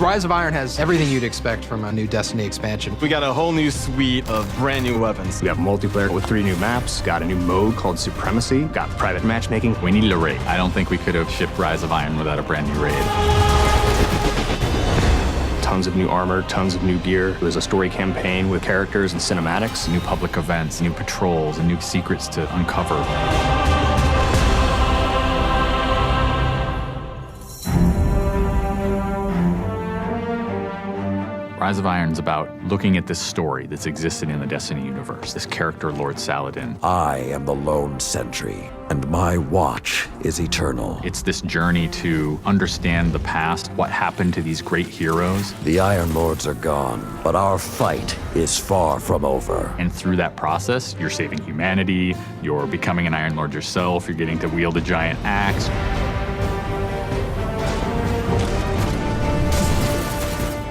Rise of Iron has everything you'd expect from a new Destiny expansion. We got a whole new suite of brand new weapons. We have multiplayer with 3 new maps, got a new mode called Supremacy, got private matchmaking. We needed a raid. I don't think we could have shipped Rise of Iron without a brand new raid. Tons of new armor, tons of new gear. There's a story campaign with characters and cinematics. New public events, new patrols, and new secrets to uncover. Rise of Iron is about looking at this story that's existed in the Destiny universe, this character, Lord Saladin. I am the lone sentry, and my watch is eternal. It's this journey to understand the past, what happened to these great heroes. The Iron Lords are gone, but our fight is far from over. And through that process, you're saving humanity, you're becoming an Iron Lord yourself, you're getting to wield a giant axe.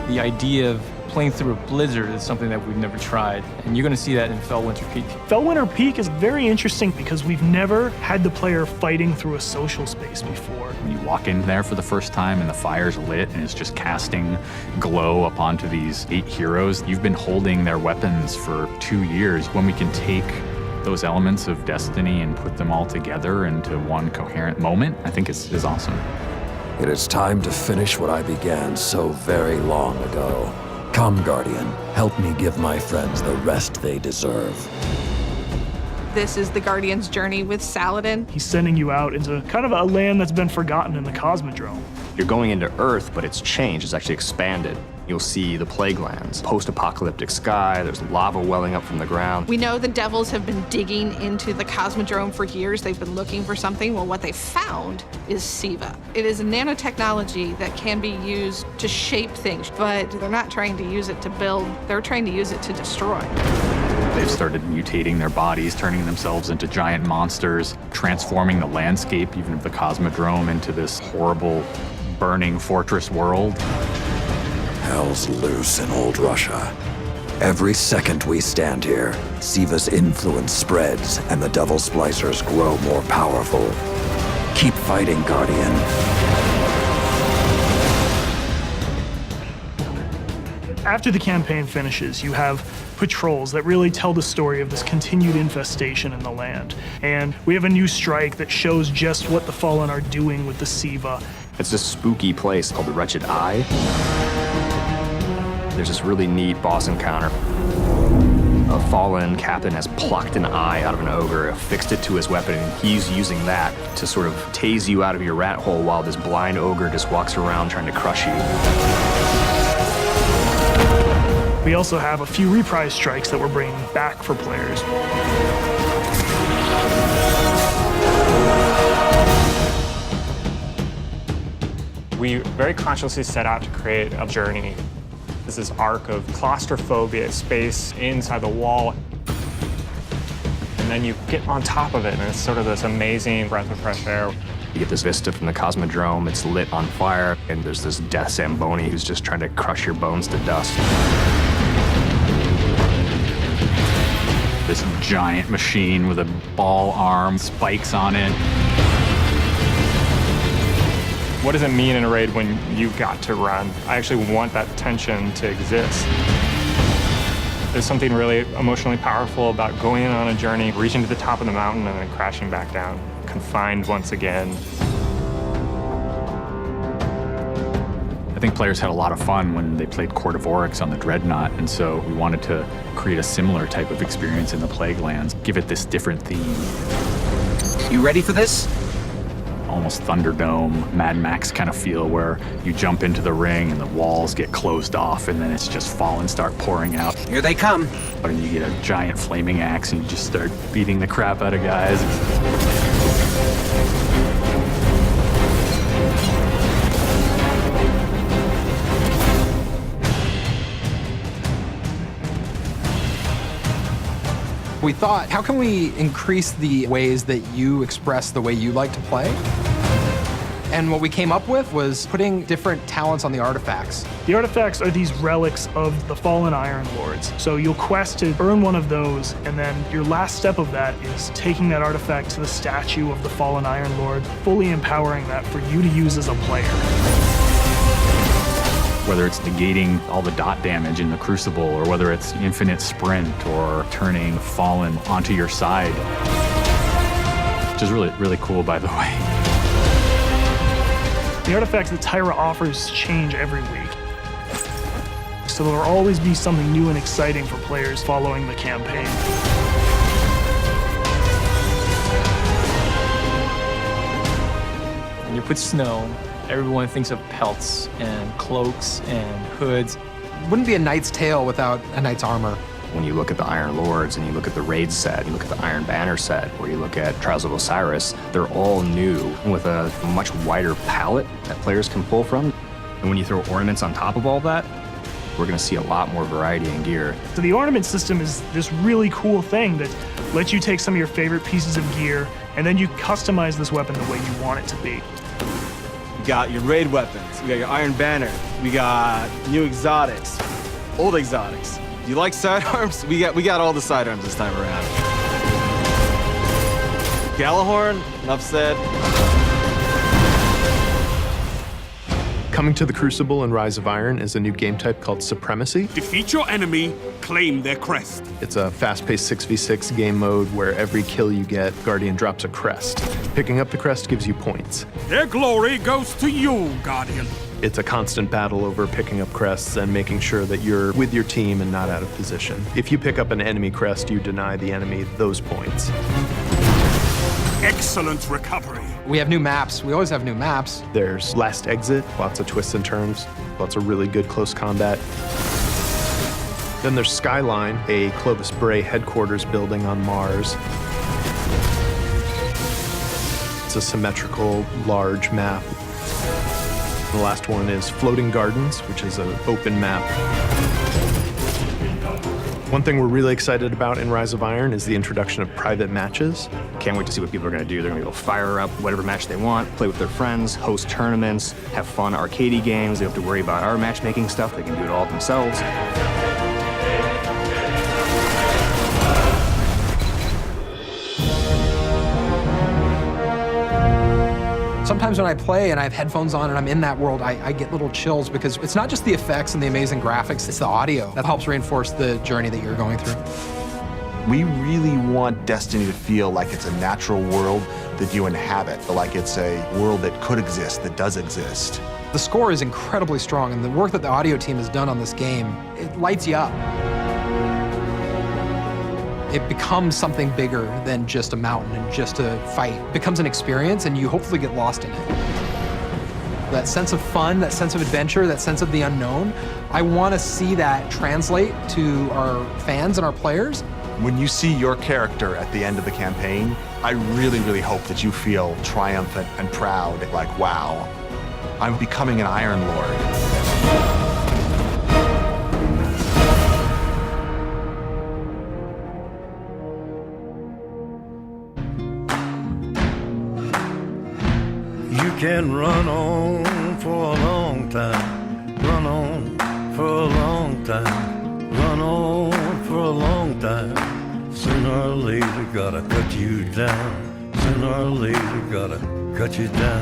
The idea of playing through a blizzard is something that we've never tried, and you're going to see that in Fellwinter Peak. Fellwinter Peak is very interesting because we've never had the player fighting through a social space before. When you walk in there for the first time and the fire's lit and it's just casting glow up onto these 8 heroes, you've been holding their weapons for 2 years. When we can take those elements of Destiny and put them all together into one coherent moment, I think is awesome. It is time to finish what I began so very long ago. Come, Guardian, help me give my friends the rest they deserve. This is the Guardian's journey with Saladin. He's sending you out into kind of a land that's been forgotten in the Cosmodrome. You're going into Earth, but it's changed. It's actually expanded. You'll see the plague lands, post-apocalyptic sky, there's lava welling up from the ground. We know the devils have been digging into the Cosmodrome for years. They've been looking for something. Well, what they found is Siva. It is a nanotechnology that can be used to shape things, but they're not trying to use it to build, they're trying to use it to destroy. They've started mutating their bodies, turning themselves into giant monsters, transforming the landscape, even of the Cosmodrome, into this horrible, burning fortress world. Hell's loose in old Russia. Every second we stand here, Siva's influence spreads and the Devil Splicers grow more powerful. Keep fighting, Guardian. After the campaign finishes, you have patrols that really tell the story of this continued infestation in the land. And we have a new strike that shows just what the Fallen are doing with the Siva. It's this spooky place called the Wretched Eye. There's this really neat boss encounter. A fallen captain has plucked an eye out of an ogre, affixed it to his weapon, and he's using that to sort of tase you out of your rat hole while this blind ogre just walks around trying to crush you. We also have a few reprise strikes that we're bringing back for players. We very consciously set out to create a journey. This is arc of claustrophobia, space inside the wall. And then you get on top of it, and it's sort of this amazing breath of fresh air. You get this vista from the Cosmodrome, it's lit on fire, and there's this death Zamboni who's just trying to crush your bones to dust. This giant machine with a ball arm, spikes on it. What does it mean in a raid when you got to run? I actually want that tension to exist. There's something really emotionally powerful about going on a journey, reaching to the top of the mountain and then crashing back down, confined once again. I think players had a lot of fun when they played Court of Oryx on the Dreadnought, and so we wanted to create a similar type of experience in the Plague Lands, give it this different theme. You ready for this? Almost Thunderdome, Mad Max kind of feel where you jump into the ring and the walls get closed off and then it's just fallen start pouring out. Here they come. And you get a giant flaming axe and you just start beating the crap out of guys. We thought, how can we increase the ways that you express the way you like to play? And what we came up with was putting different talents on the artifacts. The artifacts are these relics of the fallen Iron Lords. So you'll quest to earn one of those, and then your last step of that is taking that artifact to the statue of the fallen Iron Lord, fully empowering that for you to use as a player. whether it's negating all the dot damage in the Crucible, or whether it's infinite sprint, or turning Fallen onto your side. Which is really, really cool, by the way. The artifacts that Tyra offers change every week. So there will always be something new and exciting for players following the campaign. When you put snow, everyone thinks of pelts and cloaks and hoods. Wouldn't be a knight's tale without a knight's armor. When you look at the Iron Lords and you look at the Raid set, you look at the Iron Banner set, or you look at Trials of Osiris, they're all new with a much wider palette that players can pull from. And when you throw ornaments on top of all that, we're going to see a lot more variety in gear. So the ornament system is this really cool thing that lets you take some of your favorite pieces of gear and then you customize this weapon the way you want it to be. You got your raid weapons, we got your Iron Banner, we got new exotics, old exotics. Do you like sidearms? We got all the sidearms this time around. Gallahorn, enough said. Coming to the Crucible and Rise of Iron is a new game type called Supremacy. Defeat your enemy, claim their crest. It's a fast-paced 6v6 game mode where every kill you get, Guardian drops a crest. Picking up the crest gives you points. Their glory goes to you, Guardian. It's a constant battle over picking up crests and making sure that you're with your team and not out of position. If you pick up an enemy crest, you deny the enemy those points. Excellent recovery. We have new maps. We always have new maps. There's Last Exit, lots of twists and turns, lots of really good close combat. Then there's Skyline, a Clovis Bray headquarters building on Mars. It's a symmetrical, large map. The last one is Floating Gardens, which is an open map. One thing we're really excited about in Rise of Iron is the introduction of private matches. Can't wait to see what people are going to do. They're going to be able to fire up whatever match they want, play with their friends, host tournaments, have fun arcadey games. They don't have to worry about our matchmaking stuff. They can do it all themselves. Sometimes when I play and I have headphones on and I'm in that world, I get little chills because it's not just the effects and the amazing graphics, it's the audio that helps reinforce the journey that you're going through. We really want Destiny to feel like it's a natural world that you inhabit, like it's a world that could exist, that does exist. The score is incredibly strong, and the work that the audio team has done on this game, it lights you up. It becomes something bigger than just a mountain and just a fight. It becomes an experience, and you hopefully get lost in it. That sense of fun, that sense of adventure, that sense of the unknown, I want to see that translate to our fans and our players. When you see your character at the end of the campaign, I really, really hope that you feel triumphant and proud, like, wow, I'm becoming an Iron Lord. You can run on for a long time, run on for a long time, run on for a long time. Sooner or later, gotta cut you down. Sooner or later, gotta cut you down.